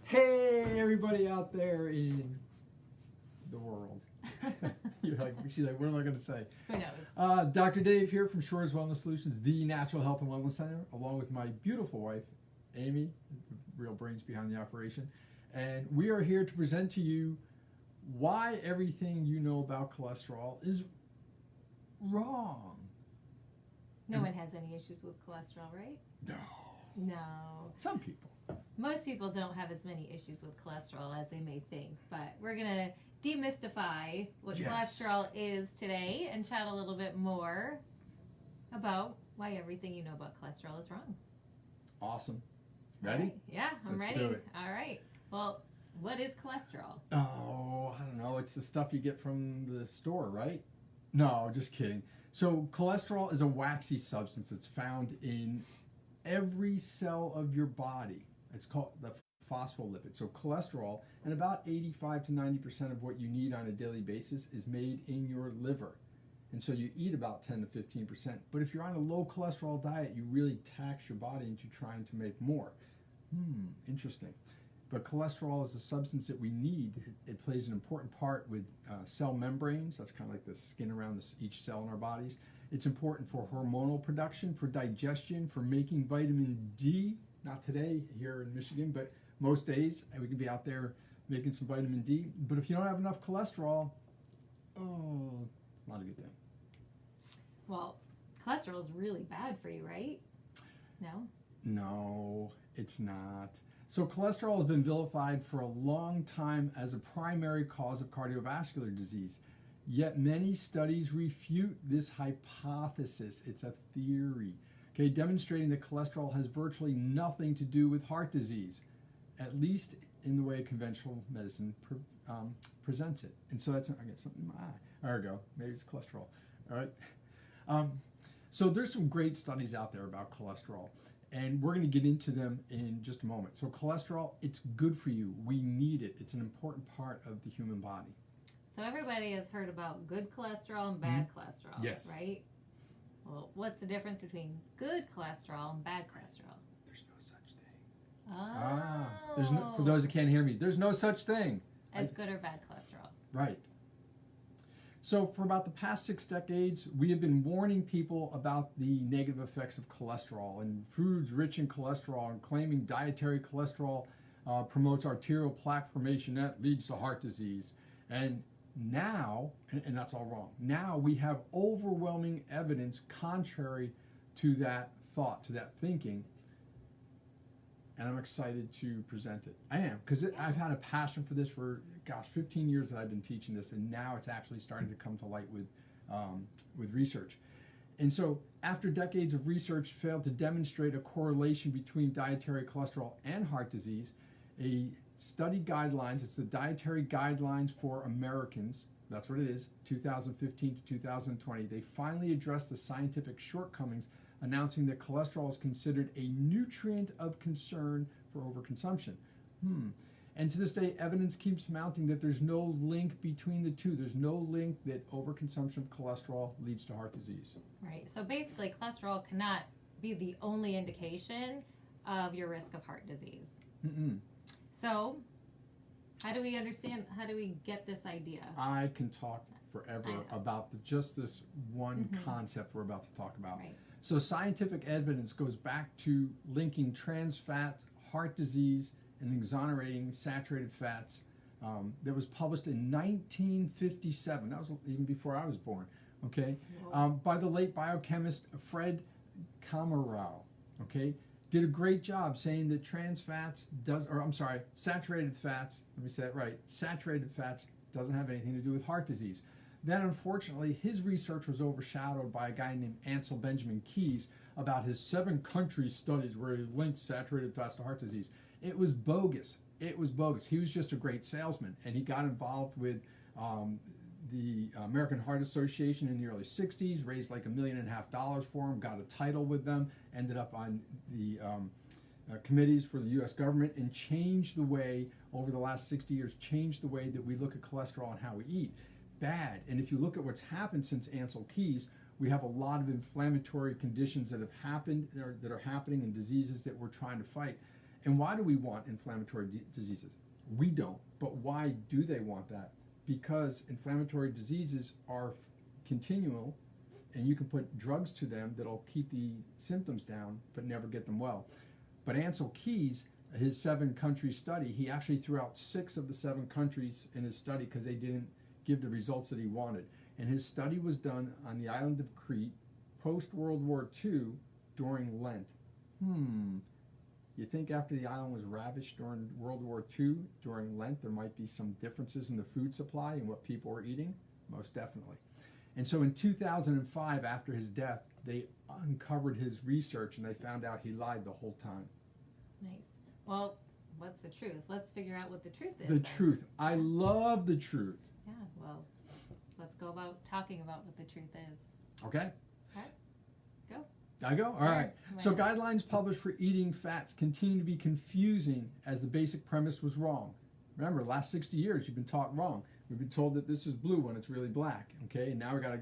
Hey, everybody out there in the world. She's like, what am I going to say? Who knows? Dr. Dave here from Shores Wellness Solutions, the Natural Health and Wellness Center, along with my beautiful wife, Amy, the real brains behind the operation. And we are here to present to you why everything you know about cholesterol is wrong. No one has any issues with cholesterol, right? No. No. Some people. Most people don't have as many issues with cholesterol as they may think, but we're going to demystify what cholesterol is today and chat a little bit more about why everything you know about cholesterol is wrong. Awesome. Ready? Right. Yeah, I'm Let's ready. do it. All right. Well, what is cholesterol? Oh, I don't know. It's the stuff you get from the store, right? No, just kidding. So cholesterol is a waxy substance that's found in every cell of your body. It's called the phospholipid. So cholesterol, and about 85 to 90% of what you need on a daily basis is made in your liver. And so you eat about 10 to 15%. But if you're on a low cholesterol diet, you really tax your body into trying to make more. Interesting. But cholesterol is a substance that we need. It plays an important part with cell membranes. That's kind of like the skin around each cell in our bodies. It's important for hormonal production, for digestion, for making vitamin D. Not today here in Michigan, but most days we can be out there making some vitamin D. But if you don't have enough cholesterol, it's not a good thing. Well, cholesterol is really bad for you, right? No? No, it's not. So cholesterol has been vilified for a long time as a primary cause of cardiovascular disease. Yet many studies refute this hypothesis. It's a theory, demonstrating that cholesterol has virtually nothing to do with heart disease, at least in the way conventional medicine presents it. And so that's, I get something in my eye. There we go. Maybe it's cholesterol. All right. So there's some great studies out there about cholesterol, and we're going to get into them in just a moment. So cholesterol, it's good for you. We need it. It's an important part of the human body. So everybody has heard about good cholesterol and bad cholesterol, yes, right? Well, what's the difference between good cholesterol and bad cholesterol? There's no such thing. Oh. There's no, for those that can't hear me, there's no such thing as good or bad cholesterol. Right. So for about the past 6 decades, we have been warning people about the negative effects of cholesterol and foods rich in cholesterol, and claiming dietary cholesterol promotes arterial plaque formation that leads to heart disease. And now, and that's all wrong, now we have overwhelming evidence contrary to that thought, to that thinking, and I'm excited to present it. I am, because I've had a passion for this for, 15 years that I've been teaching this, and now it's actually starting to come to light with research. And so after decades of research failed to demonstrate a correlation between dietary cholesterol and heart disease, a study guidelines, it's the Dietary Guidelines for Americans, that's what it is, 2015 to 2020, they finally addressed the scientific shortcomings, announcing that cholesterol is considered a nutrient of concern for overconsumption. And to this day, evidence keeps mounting that there's no link between the two. There's no link that overconsumption of cholesterol leads to heart disease. Right. So basically, cholesterol cannot be the only indication of your risk of heart disease. So how do we get this idea? I can talk forever about just this one concept we're about to talk about. Right. So scientific evidence goes back to linking trans fat, heart disease, and exonerating saturated fats that was published in 1957. That was even before I was born, by the late biochemist Fred Kamerow, did a great job saying that saturated fats, let me say it right, saturated fats doesn't have anything to do with heart disease. Then, unfortunately, his research was overshadowed by a guy named Ansel Benjamin Keyes about his 7-country studies where he linked saturated fats to heart disease. It was bogus. It was bogus. He was just a great salesman, and he got involved with the American Heart Association in the early 60s, raised like $1.5 million for him, got a title with them, ended up on the committees for the U.S. government, and changed the way, over the last 60 years, changed the way that we look at cholesterol and how we eat. Bad. And if you look at what's happened since Ansel Keys, we have a lot of inflammatory conditions that have happened, that are happening, and diseases that we're trying to fight. And why do we want inflammatory diseases? We don't. But why do they want that? Because inflammatory diseases are continual, and you can put drugs to them that'll keep the symptoms down but never get them well. But Ansel Keys, his 7-country study, he actually threw out 6 of the 7 countries in his study because they didn't give the results that he wanted. And his study was done on the island of Crete post-World War II during Lent. You think after the island was ravished during World War II, during Lent, there might be some differences in the food supply and what people were eating? Most definitely. And so in 2005, after his death, they uncovered his research and they found out he lied the whole time. Nice. Well, what's the truth? Let's figure out what the truth is. The truth. I love the truth. Yeah, well, let's go about talking about what the truth is. Okay. Okay. Go. I go? Sure. All right. So guidelines published for eating fats continue to be confusing as the basic premise was wrong. Remember, last 60 years you've been taught wrong. We've been told that this is blue when it's really black, okay? And now we got to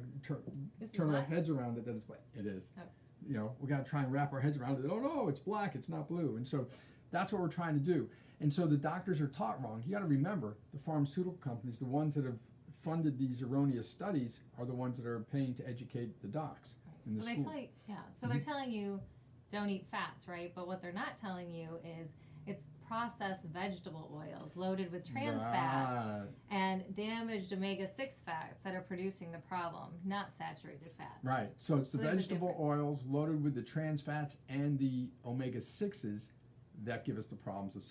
turn our heads around it that it's black. It is. Oh. You know, we got to try and wrap our heads around it. Oh no, it's black, it's not blue. And so that's what we're trying to do. And so the doctors are taught wrong. You got to remember, the pharmaceutical companies, the ones that have funded these erroneous studies, are the ones that are paying to educate the docs. So they tell you, So they're telling you don't eat fats, right? But what they're not telling you is it's processed vegetable oils loaded with trans fats and damaged omega-6 fats that are producing the problem, not saturated fats. Right. So it's the vegetable oils loaded with the trans fats and the omega-6s that give us the problems of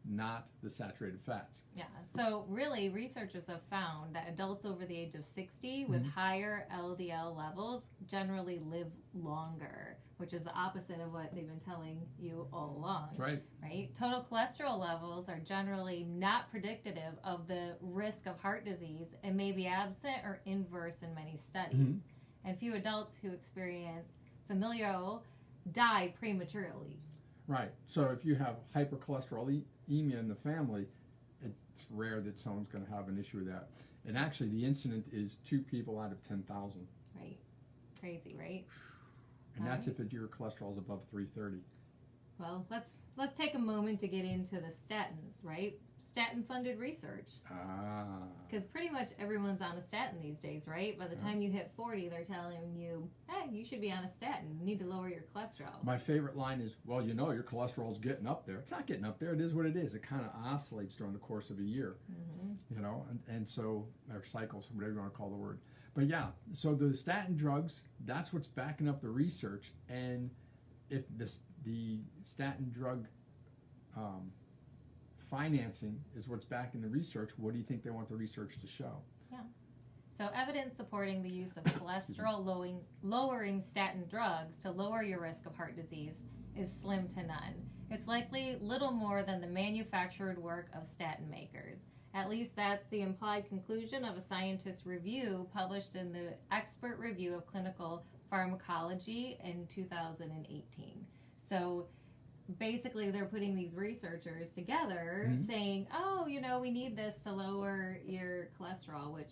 not the saturated fats. Yeah. So really, researchers have found that adults over the age of 60 with higher LDL levels generally live longer, which is the opposite of what they've been telling you all along. Right. Right? Total cholesterol levels are generally not predictive of the risk of heart disease and may be absent or inverse in many studies. And few adults who experience familial die prematurely. Right. So if you have hypercholesterolemia in the family, it's rare that someone's going to have an issue with that. And actually, the incident is 2 people out of 10,000. Right. Crazy, right? And that's if your cholesterol is above 330. Well, let's take a moment to get into the statins, right? Statin-funded research. Because pretty much everyone's on a statin these days, right? By the time you hit 40, they're telling you, hey, you should be on a statin. You need to lower your cholesterol. My favorite line is, well, you know, your cholesterol's getting up there. It's not getting up there. It is what it is. It kind of oscillates during the course of a year, you know, and so, or cycles, whatever you want to call the word. But yeah, so the statin drugs, that's what's backing up the research. And if the statin drug financing is what's backing the research, what do you think they want the research to show? Yeah. So evidence supporting the use of cholesterol lowering statin drugs to lower your risk of heart disease is slim to none. It's likely little more than the manufactured work of statin makers. At least that's the implied conclusion of a scientist review published in the Expert Review of Clinical Pharmacology in 2018. So basically they're putting these researchers together saying, oh, you know, we need this to lower your cholesterol, which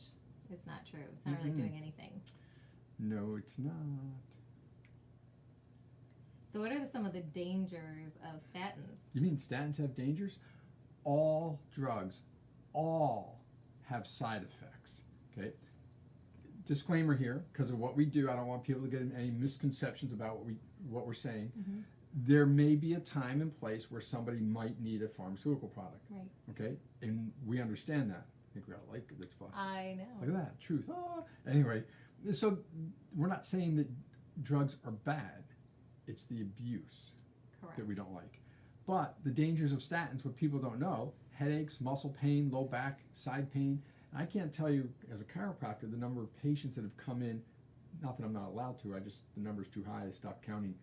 is not true. It's not really doing anything. No, it's not. So what are some of the dangers of statins? You mean statins have dangers? All drugs, all have side effects, okay? Disclaimer here, because of what we do, I don't want people to get any misconceptions about what we're saying. There may be a time and place where somebody might need a pharmaceutical product. Right. Okay? And we understand that. I think we got a light that's flashing. I know. Look at that. Truth. Oh. Anyway, so we're not saying that drugs are bad. It's the abuse that we don't like. But the dangers of statins, what people don't know, headaches, muscle pain, low back, side pain. And I can't tell you, as a chiropractor, the number of patients that have come in, not that I'm not allowed to, the number's too high, I stopped counting.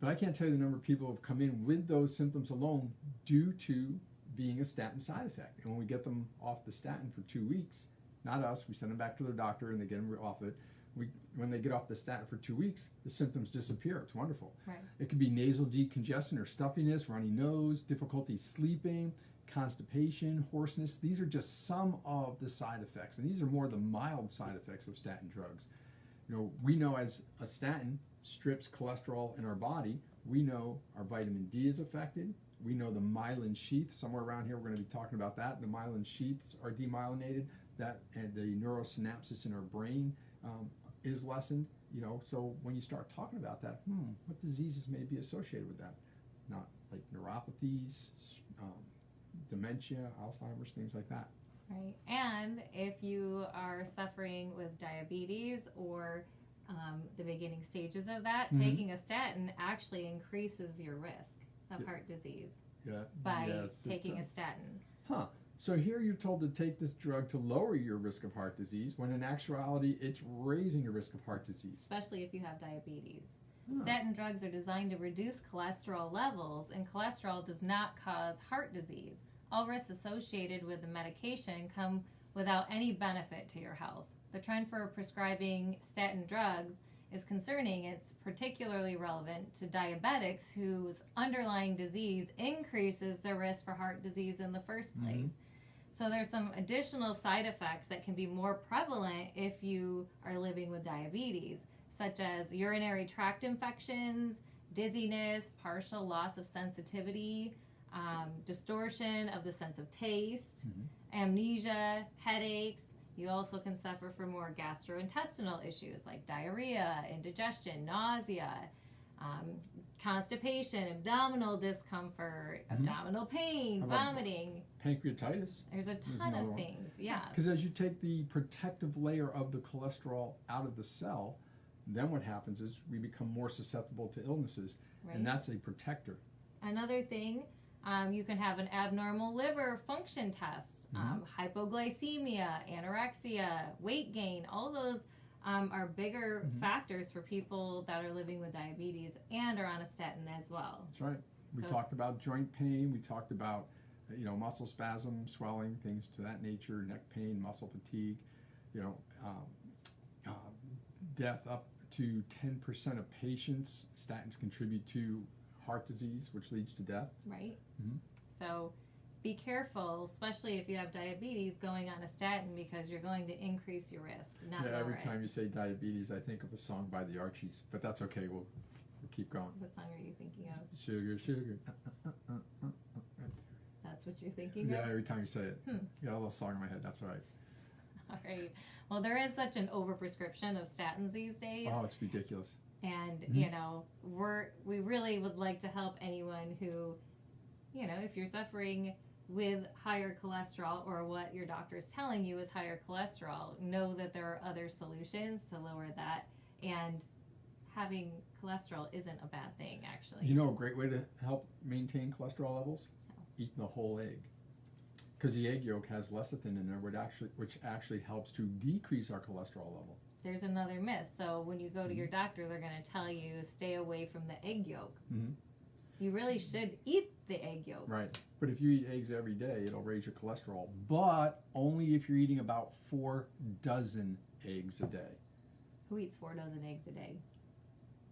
But I can't tell you the number of people who have come in with those symptoms alone due to being a statin side effect. And when we get them off the statin for 2 weeks, not us, we send them back to their doctor and they get them off it. When they get off the statin for 2 weeks, the symptoms disappear. It's wonderful. Right. It could be nasal decongestion or stuffiness, runny nose, difficulty sleeping, constipation, hoarseness. These are just some of the side effects. And these are more the mild side effects of statin drugs. You know, we know as a statin strips cholesterol in our body, We know our vitamin D is affected. We know the myelin sheath, somewhere around here we're going to be talking about that. The myelin sheaths are demyelinated, that, and the neurosynapses in our brain is lessened. So when you start talking about that, what diseases may be associated with that? Not like neuropathies, dementia, Alzheimer's, things like that. Right. And if you are suffering with diabetes or the beginning stages of that, taking a statin actually increases your risk of heart disease by taking a statin. Huh. So here you're told to take this drug to lower your risk of heart disease, when in actuality it's raising your risk of heart disease. Especially if you have diabetes. Statin drugs are designed to reduce cholesterol levels, and cholesterol does not cause heart disease. All risks associated with the medication come without any benefit to your health. The trend for prescribing statin drugs is concerning. It's particularly relevant to diabetics whose underlying disease increases their risk for heart disease in the first place. So there's some additional side effects that can be more prevalent if you are living with diabetes, such as urinary tract infections, dizziness, partial loss of sensitivity, distortion of the sense of taste, amnesia, headaches. You also can suffer from more gastrointestinal issues like diarrhea, indigestion, nausea, constipation, abdominal discomfort, abdominal pain, vomiting. Pancreatitis. There's a ton of things, Because as you take the protective layer of the cholesterol out of the cell, then what happens is we become more susceptible to illnesses, and that's a protector. Another thing, you can have an abnormal liver function test, hypoglycemia, anorexia, weight gain. All those are bigger factors for people that are living with diabetes and are on a statin as well. That's right. We talked about joint pain. We talked about muscle spasm, swelling, things to that nature, neck pain, muscle fatigue, death up to 10% of patients. Statins contribute to heart disease, which leads to death. Right. So be careful, especially if you have diabetes, going on a statin, because you're going to increase your risk, not lower every it. time you say diabetes, I think of a song by the Archies, but that's okay. We'll keep going. What song are you thinking of? Sugar, sugar. That's what you're thinking of? Yeah, every time you say it. You got a little song in my head, that's right. All right. Well, there is such an overprescription of statins these days. Oh, it's ridiculous. And, we really would like to help anyone who, if you're suffering with higher cholesterol, or what your doctor is telling you is higher cholesterol, know that there are other solutions to lower that. And having cholesterol isn't a bad thing, actually. A great way to help maintain cholesterol levels? Eating the whole egg. Because the egg yolk has lecithin in there, which actually helps to decrease our cholesterol level. There's another myth. So when you go to your doctor, they're going to tell you stay away from the egg yolk. You really should eat the egg yolk. Right. But if you eat eggs every day, it'll raise your cholesterol. But only if you're eating about 4 dozen eggs a day. Who eats 4 dozen eggs a day?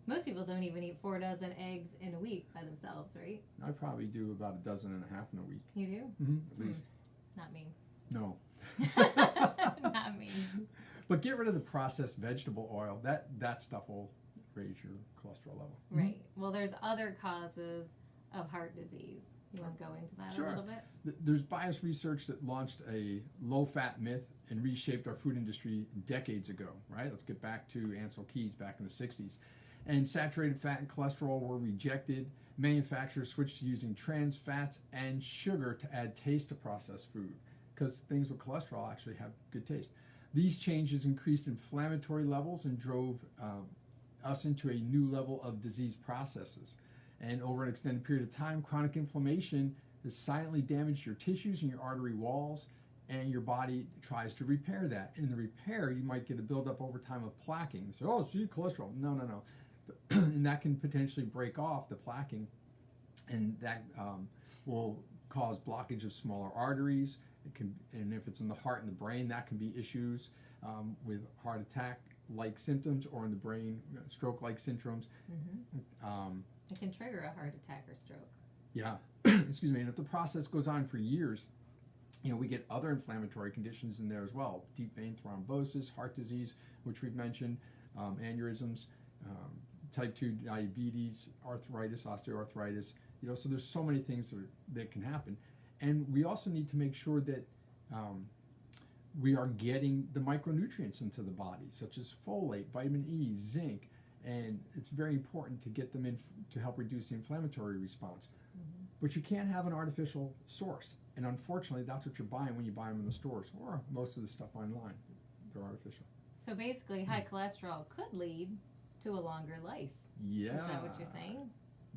Most people don't even eat 4 dozen eggs in a week by themselves, right? I probably do about 1.5 dozen in a week. You do? At least. Not me. No. Not me. But get rid of the processed vegetable oil. That stuff will raise your cholesterol level. Right. Well, there's other causes of heart disease. You want to go into that a little bit? There's biased research that launched a low-fat myth and reshaped our food industry decades ago, right? Let's get back to Ansel Keys back in the 60s. And saturated fat and cholesterol were rejected. Manufacturers switched to using trans fats and sugar to add taste to processed food, because things with cholesterol actually have good taste. These changes increased inflammatory levels and drove us into a new level of disease processes. And over an extended period of time, chronic inflammation has silently damaged your tissues and your artery walls, and your body tries to repair that. In the repair, you might get a buildup over time of plaquing. So, see, cholesterol. No. And that can potentially break off the plaquing, and that will cause blockage of smaller arteries. And if it's in the heart and the brain, that can be issues with heart attack-like symptoms, or in the brain, stroke-like syndromes. It can trigger a heart attack or stroke. Yeah, excuse me. And if the process goes on for years, we get other inflammatory conditions in there as well. Deep vein thrombosis, heart disease, which we've mentioned, aneurysms, type 2 diabetes, arthritis, osteoarthritis. So there's so many things that can happen. And we also need to make sure that we are getting the micronutrients into the body, such as folate, vitamin E, zinc, and it's very important to get them in to help reduce the inflammatory response. Mm-hmm. But you can't have an artificial source, and unfortunately that's what you're buying when you buy them in the stores, or most of the stuff online, they're artificial. So basically high cholesterol could lead to a longer life. Yeah. Is that what you're saying?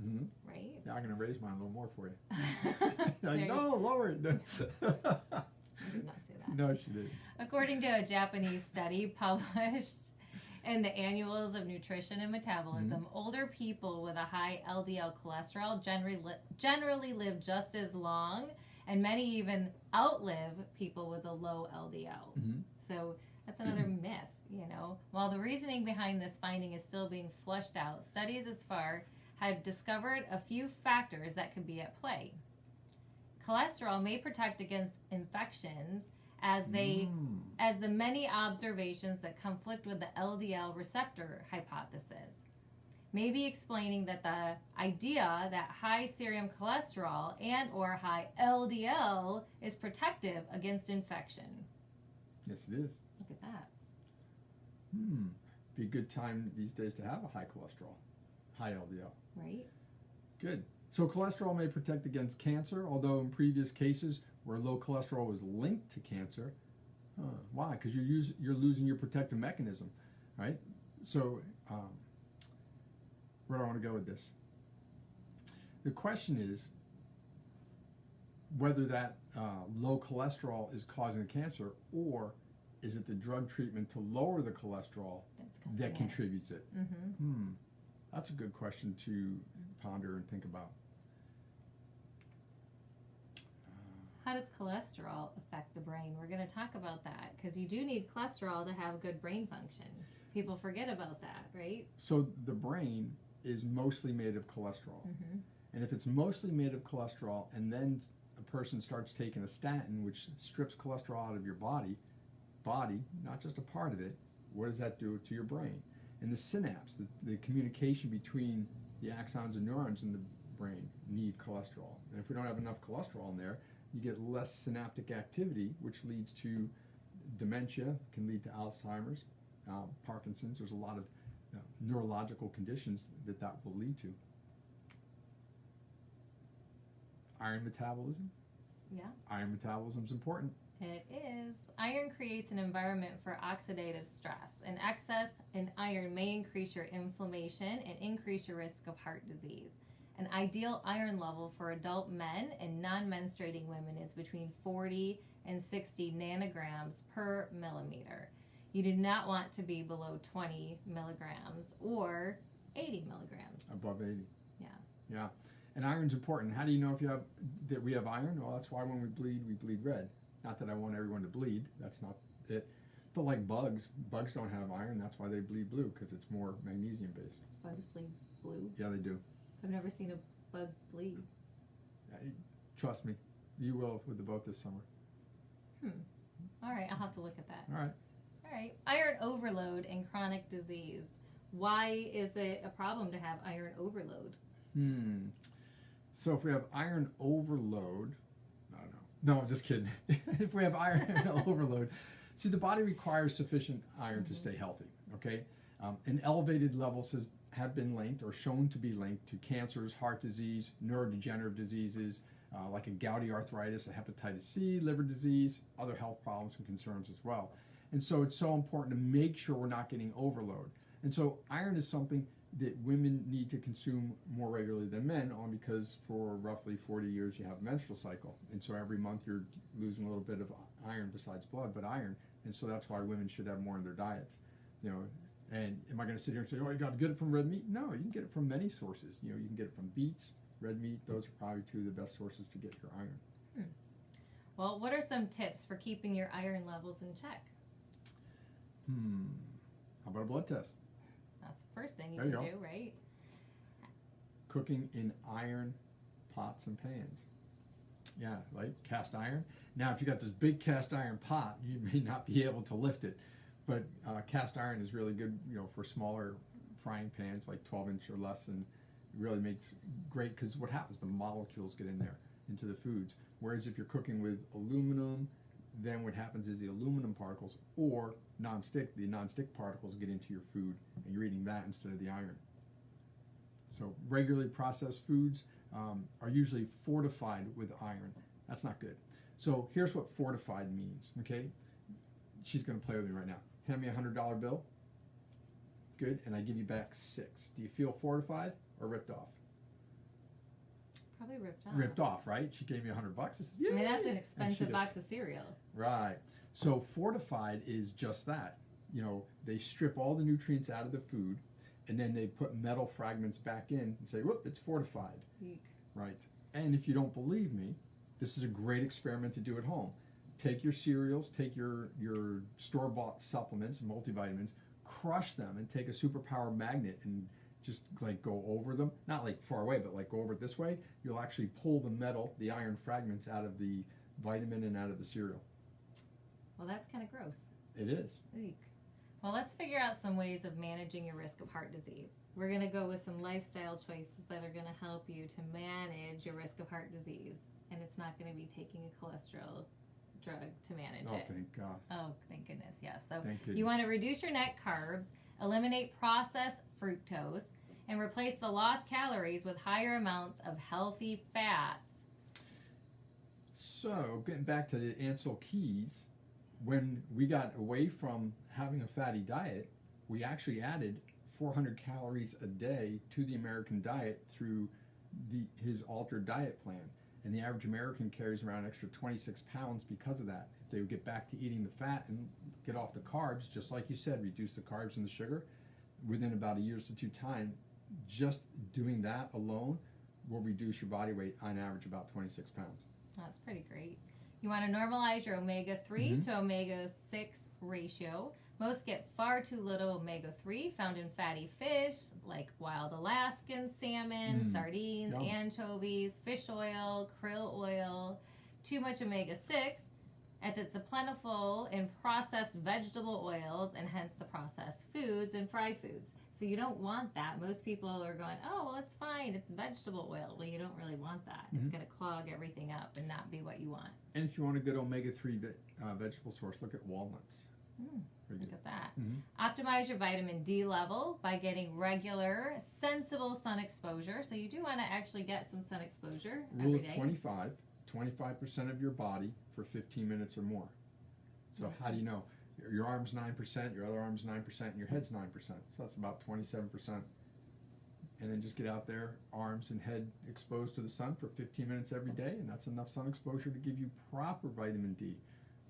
Mm-hmm. Right? Yeah, I'm going to raise mine a little more for you. Like, no, lower it. I did not say that. No, she didn't. According to a Japanese study published in the Annuals of Nutrition and Metabolism, older people with a high LDL cholesterol generally live just as long, and many even outlive people with a low LDL. Mm-hmm. So that's another myth, While the reasoning behind this finding is still being fleshed out, studies as far have discovered a few factors that could be at play. Cholesterol may protect against infections as the many observations that conflict with the LDL receptor hypothesis, maybe explaining that the idea that high serum cholesterol and or high LDL is protective against infection. Yes, it is. Look at that. Be a good time these days to have a high cholesterol, high LDL. Right. Good. So cholesterol may protect against cancer, although in previous cases where low cholesterol was linked to cancer, why? Because you're losing your protective mechanism, right? So where do I want to go with this? The question is whether that low cholesterol is causing cancer, or is it the drug treatment to lower the cholesterol that contributes it? Mm-hmm. That's a good question to ponder and think about. How does cholesterol affect the brain? We're going to talk about that because you do need cholesterol to have good brain function. People forget about that, right? So the brain is mostly made of cholesterol. Mm-hmm. And if it's mostly made of cholesterol and then a person starts taking a statin, which strips cholesterol out of your body, not just a part of it, what does that do to your brain? And the synapse, the communication between the axons and neurons in the brain need cholesterol. And if we don't have enough cholesterol in there, you get less synaptic activity, which leads to dementia, can lead to Alzheimer's, Parkinson's. There's a lot of neurological conditions that will lead to. Iron metabolism? Yeah. Iron metabolism is important. It is. Iron creates an environment for oxidative stress. An excess in iron may increase your inflammation and increase your risk of heart disease. An ideal iron level for adult men and non-menstruating women is between 40 and 60 nanograms per millimeter. You do not want to be below 20 milligrams or 80 milligrams. Above 80. Yeah. Yeah. And iron's important. How do you know that we have iron? Well, that's why when we bleed red. Not that I want everyone to bleed. That's not it. But like bugs don't have iron. That's why they bleed blue, because it's more magnesium based. Bugs bleed blue? Yeah, they do. I've never seen a bug bleed. Trust me, you will with the boat this summer. All right, I'll have to look at that. All right. Iron overload and chronic disease. Why is it a problem to have iron overload? So if we have iron overload, I don't know. No, I'm just kidding. If we have iron overload, see, the body requires sufficient iron to stay healthy, okay? And elevated levels have been linked or shown to be linked to cancers, heart disease, neurodegenerative diseases, like a gouty arthritis, a hepatitis C, liver disease, other health problems and concerns as well. And so it's so important to make sure we're not getting overload. And so iron is something that women need to consume more regularly than men, only because for roughly 40 years you have a menstrual cycle. And so every month you're losing a little bit of iron besides blood, but iron. And so that's why women should have more in their diets. And am I going to sit here and say, oh, you got to get it from red meat? No, you can get it from many sources. You can get it from beets, red meat. Those are probably two of the best sources to get your iron. Well, what are some tips for keeping your iron levels in check? How about a blood test? That's the first thing you can do, right? Cooking in iron pots and pans. Yeah, like cast iron. Now, if you got this big cast iron pot, you may not be able to lift it. But cast iron is really good, for frying pans, like 12-inch or less, and it really makes great, because what happens, the molecules get in there into the foods. Whereas if you're cooking with aluminum, then what happens is the aluminum particles, or non-stick, the non-stick particles get into your food, and you're eating that instead of the iron. So regularly processed foods are usually fortified with iron. That's not good. So here's what fortified means, okay? She's going to play with me right now. Hand me a $100 bill. Good, and I give you back 6. Do you feel fortified or ripped off? Probably ripped off. Ripped off, right? She gave me $100. I said, I mean, that's an expensive box of cereal. Right. So fortified is just that. You know, they strip all the nutrients out of the food, and then they put metal fragments back in and say, whoop, it's fortified. Eek. Right. And if you don't believe me, this is a great experiment to do at home. Take your cereals, take your store-bought supplements, multivitamins, crush them, and take a superpower magnet and just like go over them, not like far away, but like go over it this way. You'll actually pull the metal, the iron fragments out of the vitamin and out of the cereal. Well, that's kind of gross. It is. Eek. Well, let's figure out some ways of managing your risk of heart disease. We're going to go with some lifestyle choices that are going to help you to manage your risk of heart disease. And it's not going to be taking a cholesterol drug to manage it. Thank God. Oh, thank goodness, yes. So Thank goodness. you want to reduce your net carbs, eliminate processed fructose, and replace the lost calories with higher amounts of healthy fats. So, getting back to the Ansel Keys, when we got away from having a fatty diet, we actually added 400 calories a day to the American diet through his altered diet plan. And the average American carries around an extra 26 pounds because of that. If they would get back to eating the fat and get off the carbs, just like you said, reduce the carbs and the sugar, within about a year's to 2 time, just doing that alone will reduce your body weight on average about 26 pounds. That's pretty great. You want to normalize your omega-3 to omega-6 ratio. Most get far too little omega-3 found in fatty fish like wild Alaskan salmon, sardines, anchovies, fish oil, krill oil. Too much omega-6 as it's plentiful in processed vegetable oils and hence the processed foods and fried foods. So you don't want that. Most people are going, oh, well, it's fine. It's vegetable oil. Well, you don't really want that. It's going to clog everything up and not be what you want. And if you want a good omega-3 vegetable source, look at walnuts. Look at that. Optimize your vitamin D level by getting regular, sensible sun exposure. So you do want to actually get some sun exposure Rule every day. of 25% of your body for 15 minutes or more. So how do you know? Your arm's 9%, your other arm's 9%, and your head's 9%. So that's about 27%. And then just get out there, arms and head exposed to the sun for 15 minutes every day, and that's enough sun exposure to give you proper vitamin D.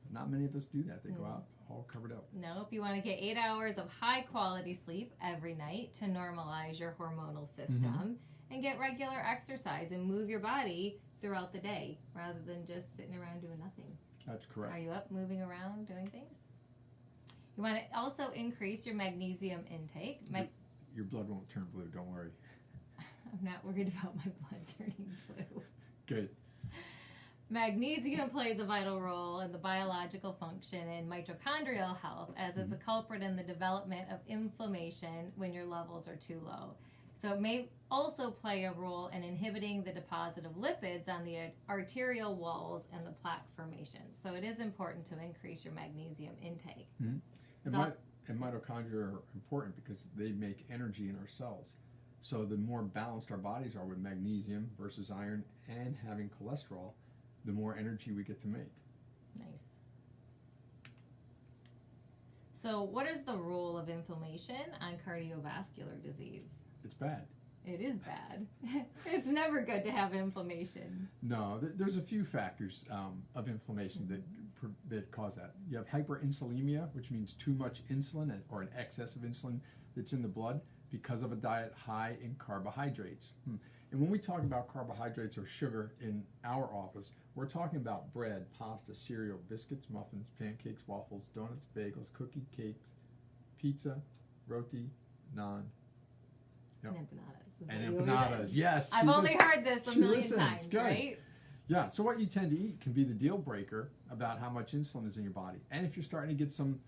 But not many of us do that. They go out all covered up. Nope. You want to get 8 hours of high quality sleep every night to normalize your hormonal system and get regular exercise and move your body throughout the day rather than just sitting around doing nothing. That's correct. Are you up, moving around, doing things? You want to also increase your magnesium intake. Your blood won't turn blue, don't worry. I'm not worried about my blood turning blue. Good. Magnesium plays a vital role in the biological function and mitochondrial health as it's a culprit in the development of inflammation when your levels are too low. So it may also play a role in inhibiting the deposit of lipids on the arterial walls and the plaque formation. So it is important to increase your magnesium intake. And mitochondria are important because they make energy in our cells. So the more balanced our bodies are with magnesium versus iron and having cholesterol, the more energy we get to make. Nice. So what is the role of inflammation on cardiovascular disease? It's bad. It is bad. It's never good to have inflammation. No, there's a few factors of inflammation that cause that. You have hyperinsulinemia, which means too much insulin or an excess of insulin that's in the blood because of a diet high in carbohydrates. And when we talk about carbohydrates or sugar in our office, we're talking about bread, pasta, cereal, biscuits, muffins, pancakes, waffles, donuts, bagels, cookie, cakes, pizza, roti, naan. And empanadas. And empanadas, yes. I've only heard this a million times, good. Right? Yeah, so what you tend to eat can be the deal breaker about how much insulin is in your body. And if you're starting to get some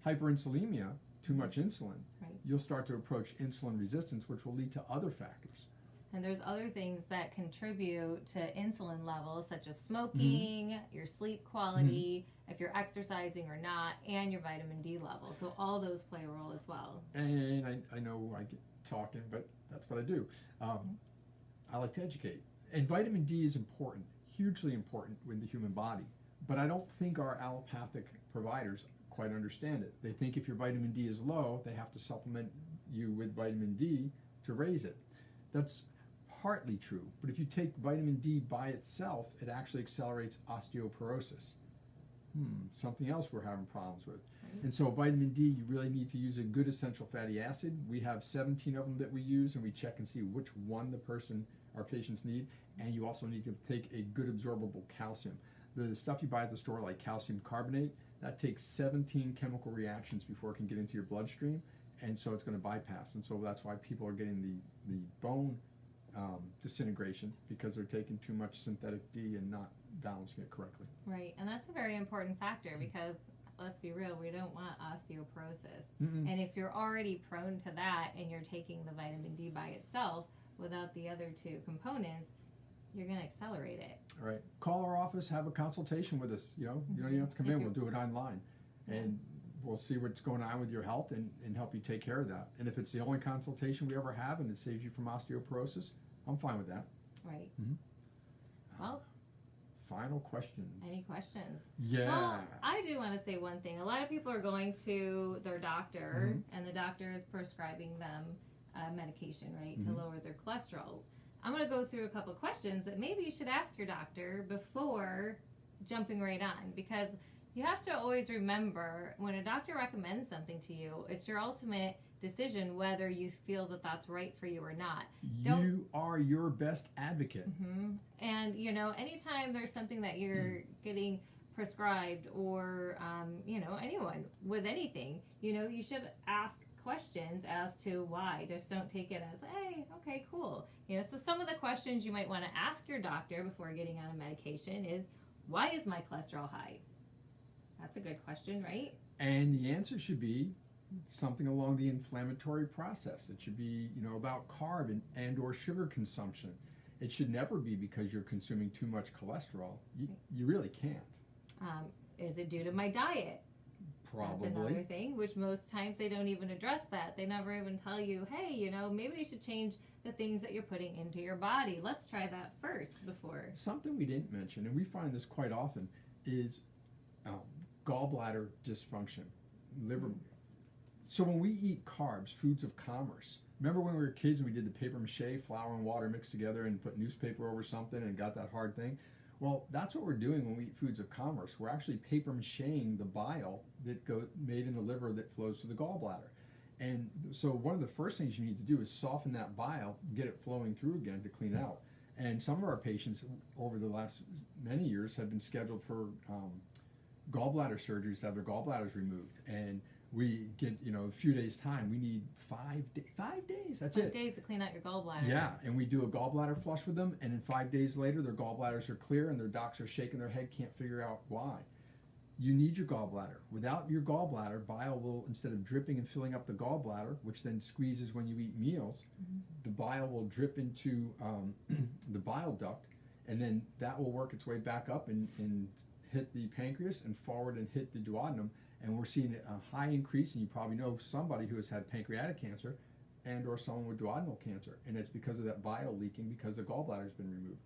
hyperinsulinemia, too much insulin, right. you'll start to approach insulin resistance, which will lead to other factors. And there's other things that contribute to insulin levels, such as smoking, your sleep quality, if you're exercising or not, and your vitamin D level. So all those play a role as well. And I know I get talking, but that's what I do. I like to educate. And vitamin D is important, hugely important in the human body. But I don't think our allopathic providers quite understand it. They think if your vitamin D is low, they have to supplement you with vitamin D to raise it. That's partly true, but if you take vitamin D by itself, it actually accelerates osteoporosis. Something else we're having problems with. And so vitamin D, you really need to use a good essential fatty acid. We have 17 of them that we use, and we check and see which one our patients need. And you also need to take a good absorbable calcium. The stuff you buy at the store, like calcium carbonate, that takes 17 chemical reactions before it can get into your bloodstream, and so it's going to bypass. And so that's why people are getting the bone disintegration, because they're taking too much synthetic D and not balancing it correctly. Right, and that's a very important factor, because let's be real, we don't want osteoporosis. And if you're already prone to that and you're taking the vitamin D by itself without the other two components, you're going to accelerate it. All right. Call our office, have a consultation with us. You don't even have to come in. We'll do it online. And we'll see what's going on with your health and help you take care of that. And if it's the only consultation we ever have and it saves you from osteoporosis, I'm fine with that. Right. Well, final questions. Any questions? Yeah. Well, I do want to say one thing. A lot of people are going to their doctor, and the doctor is prescribing them medication, right, to lower their cholesterol. I'm going to go through a couple of questions that maybe you should ask your doctor before jumping right on, because you have to always remember, when a doctor recommends something to you, it's your ultimate decision whether you feel that that's right for you or not. You are your best advocate. And, anytime there's something that you're getting prescribed, or, anyone with anything, you should ask questions as to why. Just don't take it as, hey, okay, cool. So some of the questions you might want to ask your doctor before getting on a medication is, why is my cholesterol high? That's a good question, right? And the answer should be something along the inflammatory process. It should be, about carb and or sugar consumption. It should never be because you're consuming too much cholesterol. You really can't. Is it due to my diet? Probably. That's another thing, which most times they don't even address that. They never even tell you, hey, maybe you should change the things that you're putting into your body. Let's try that first before. Something we didn't mention, and we find this quite often, is gallbladder dysfunction, liver. So when we eat carbs, foods of commerce, remember when we were kids and we did the paper mache, flour and water mixed together and put newspaper over something and got that hard thing? Well, that's what we're doing when we eat foods of commerce. We're actually paper macheing the bile that made in the liver that flows to the gallbladder. And so one of the first things you need to do is soften that bile, get it flowing through again to clean out. And some of our patients over the last many years have been scheduled for gallbladder surgeries to have their gallbladders removed. And we get, a few days' time. We need 5 days. That's 5 days to clean out your gallbladder. Yeah, and we do a gallbladder flush with them, and then 5 days later, their gallbladders are clear, and their docs are shaking their head, can't figure out why. You need your gallbladder. Without your gallbladder, bile will, instead of dripping and filling up the gallbladder, which then squeezes when you eat meals, the bile will drip into the bile duct, and then that will work its way back up and hit the pancreas and forward and hit the duodenum. And we're seeing a high increase, and you probably know somebody who has had pancreatic cancer and or someone with duodenal cancer, and it's because of that bile leaking because the gallbladder's been removed.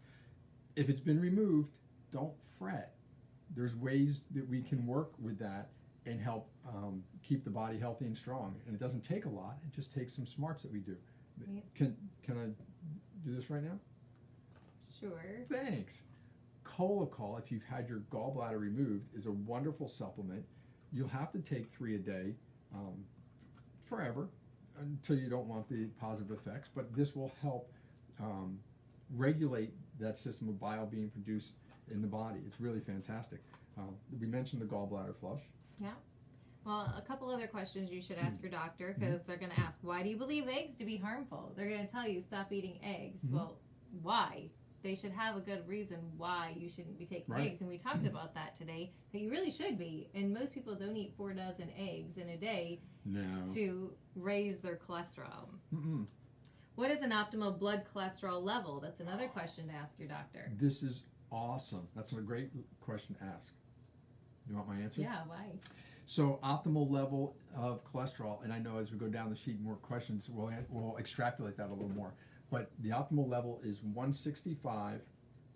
If it's been removed, don't fret. There's ways that we can work with that and help keep the body healthy and strong. And it doesn't take a lot. It just takes some smarts that we do. Right. Can I do this right now? Sure. Thanks. Colocol, if you've had your gallbladder removed, is a wonderful supplement. You'll have to take 3 a day forever until you don't want the positive effects, but this will help regulate that system of bile being produced in the body. It's really fantastic. We mentioned the gallbladder flush. Yeah. Well, a couple other questions you should ask your doctor, because they're going to ask, why do you believe eggs to be harmful? They're going to tell you, stop eating eggs. Well, why? they should have a good reason why you shouldn't be taking Right. eggs. And we talked about that today, that you really should be. And most people don't eat 4 dozen eggs in a day No. to raise their cholesterol. Mm-mm. What is an optimal blood cholesterol level? That's another question to ask your doctor. This is awesome. That's a great question to ask. You want my answer? Yeah, why? So optimal level of cholesterol, and I know as we go down the sheet, more questions, we'll extrapolate that a little more. But the optimal level is 165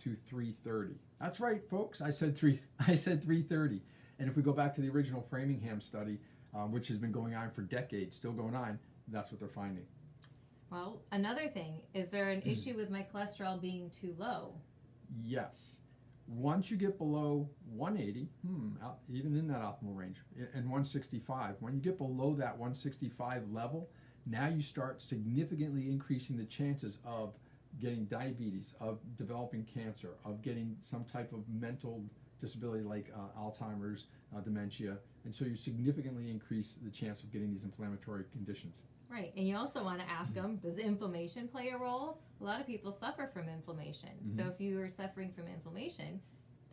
to 330. That's right, folks. I said 330. And if we go back to the original Framingham study, which has been going on for decades, still going on, that's what they're finding. Well, another thing, is there an issue with my cholesterol being too low? Yes. Once you get below 180, even in that optimal range, and 165, when you get below that 165 level, now you start significantly increasing the chances of getting diabetes, of developing cancer, of getting some type of mental disability like Alzheimer's, dementia, and so you significantly increase the chance of getting these inflammatory conditions. Right, and you also want to ask them, does inflammation play a role? A lot of people suffer from inflammation. So if you are suffering from inflammation,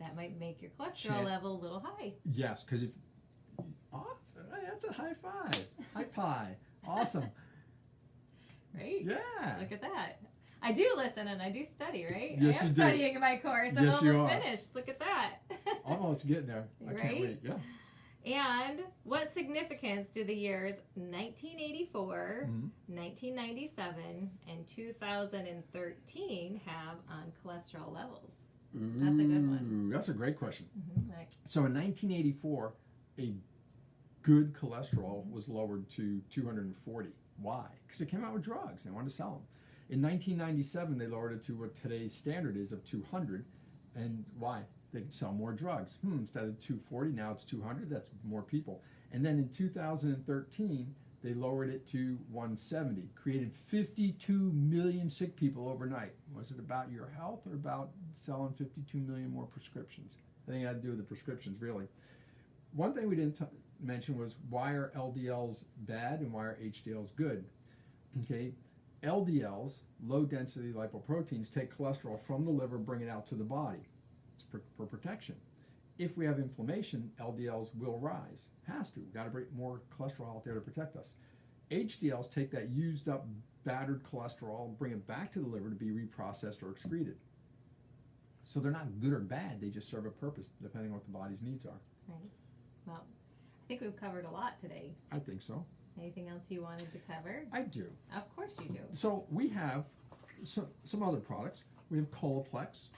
that might make your cholesterol level a little high. Yes, because that's a high five. High pie. Awesome. Right? Yeah. Look at that. I do listen and I do study, right? Yes, I am you do. studying my course. I'm Yes, you almost are. finished. Look at that. Almost getting there. I can't Right? wait. Yeah. And what significance do the years 1984, 1997, and 2013 have on cholesterol levels? That's a good one. That's a great question. Right. So in 1984, a good cholesterol was lowered to 240. Why? Because it came out with drugs. They wanted to sell them. In 1997, they lowered it to what today's standard is of 200. And why? They could sell more drugs. Instead of 240, now it's 200. That's more people. And then in 2013, they lowered it to 170. Created 52 million sick people overnight. Was it about your health or about selling 52 million more prescriptions? I think it had to do with the prescriptions, really. One thing we didn't mention was, why are LDLs bad and why are HDLs good? Okay, LDLs, low density lipoproteins, take cholesterol from the liver, bring it out to the body. It's for protection. If we have inflammation, LDLs will rise. Has to. We've got to bring more cholesterol out there to protect us. HDLs take that used up, battered cholesterol and bring it back to the liver to be reprocessed or excreted. So they're not good or bad. They just serve a purpose depending on what the body's needs are. Right. Well, I think we've covered a lot today. I think so. Anything else you wanted to cover? I do. Of course you do. So we have some other products. We have Colaplex.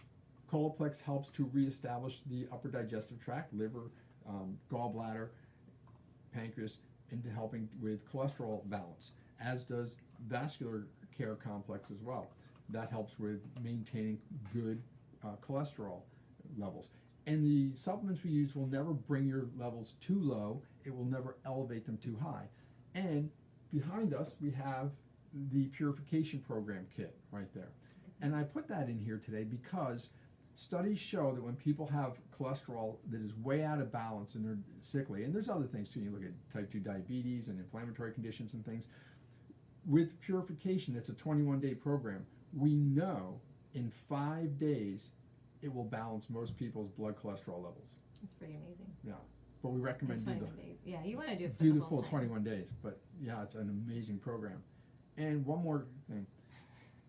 Colaplex helps to reestablish the upper digestive tract, liver, gallbladder, pancreas, into helping with cholesterol balance, as does Vascular Care Complex as well. That helps with maintaining good cholesterol levels. And the supplements we use will never bring your levels too low. It will never elevate them too high. And behind us, we have the Purification Program Kit right there. And I put that in here today because studies show that when people have cholesterol that is way out of balance and they're sickly, and there's other things too, you look at type 2 diabetes and inflammatory conditions and things, with purification, it's a 21-day program. We know in 5 days it will balance most people's blood cholesterol levels. That's pretty amazing. Yeah, but we recommend In 21 days. Yeah, you want to do it for do the the full time. 21 days. But yeah, it's an amazing program. And one more thing.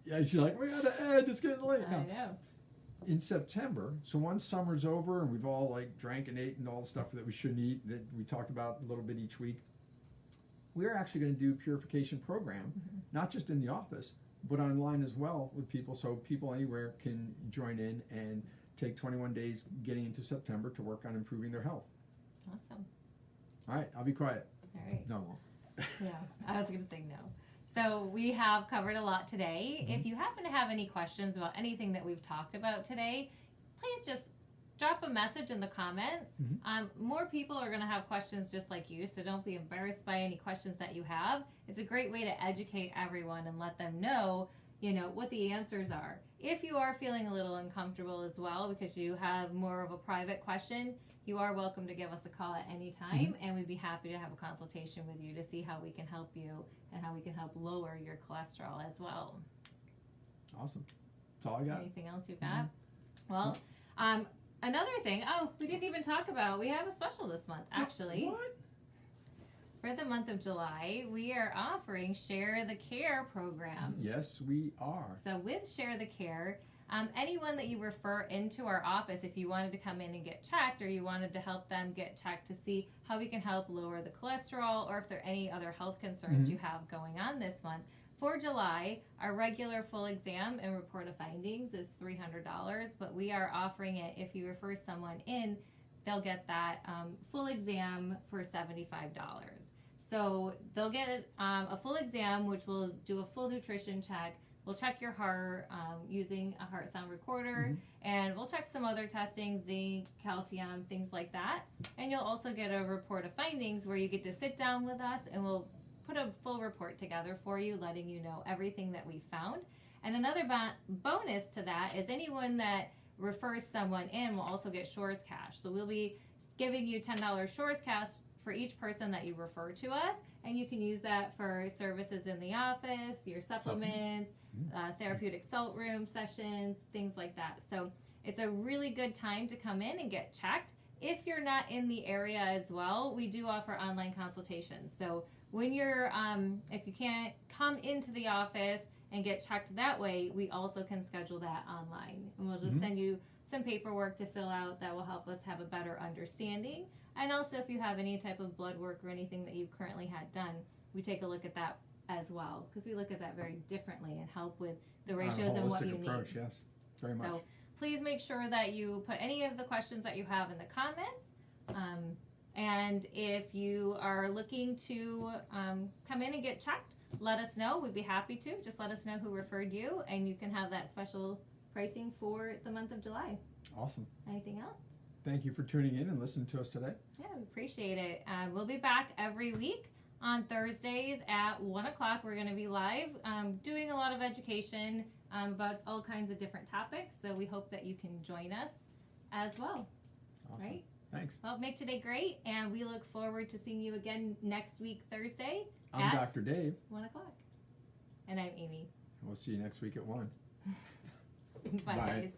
Yeah, she's like, we gotta end. It's getting late. I No. know. In September, so once summer's over and we've all like drank and ate and all the stuff that we shouldn't eat that we talked about a little bit each week, we're actually going to do a purification program, not just in the office, but online as well with people, so people anywhere can join in and take 21 days getting into September to work on improving their health. Awesome. All right, I'll be quiet. All right. No, I won't. Yeah, I was going to say no. So we have covered a lot today. If you happen to have any questions about anything that we've talked about today, please just drop a message in the comments. More people are going to have questions just like you, so don't be embarrassed by any questions that you have. It's a great way to educate everyone and let them know, what the answers are. If you are feeling a little uncomfortable as well because you have more of a private question, you are welcome to give us a call at any time, and we'd be happy to have a consultation with you to see how we can help you and how we can help lower your cholesterol as well. Awesome. That's all I got. Anything else you've got? Well, another thing. Oh, we didn't even talk about. We have a special this month, actually. What? For the month of July, we are offering Share the Care program. Yes, we are. So with Share the Care, anyone that you refer into our office, if you wanted to come in and get checked, or you wanted to help them get checked to see how we can help lower the cholesterol, or if there are any other health concerns you have going on this month, for July, our regular full exam and report of findings is $300, but we are offering it if you refer someone in, they'll get that full exam for $75. So they'll get a full exam, which will do a full nutrition check. We'll check your heart using a heart sound recorder, and we'll check some other testing, zinc, calcium, things like that. And you'll also get a report of findings where you get to sit down with us, and we'll put a full report together for you, letting you know everything that we found. And another bonus to that is anyone that refers someone in will also get Shores Cash. So we'll be giving you $10 Shores Cash for each person that you refer to us, and you can use that for services in the office, your supplements, therapeutic salt room sessions, things like that. So it's a really good time to come in and get checked. If you're not in the area as well, we do offer online consultations. So when you're, if you can't come into the office and get checked that way, we also can schedule that online. And we'll just send you some paperwork to fill out that will help us have a better understanding. And also if you have any type of blood work or anything that you've currently had done, we take a look at that as well, because we look at that very differently and help with the ratios and what you approach, need. Yes, very much. So please make sure that you put any of the questions that you have in the comments. And if you are looking to come in and get checked, let us know. We'd be happy to. Just let us know who referred you, and you can have that special pricing for the month of July. Awesome. Anything else? Thank you for tuning in and listening to us today. Yeah, we appreciate it. We'll be back every week on Thursdays at 1 o'clock. We're going to be live doing a lot of education about all kinds of different topics. So we hope that you can join us as well. Awesome. Right? Thanks. Well, make today great, and we look forward to seeing you again next week, Thursday. I'm Dr. Dave. 1 o'clock. And I'm Amy. We'll see you next week at 1. Bye, Bye. guys.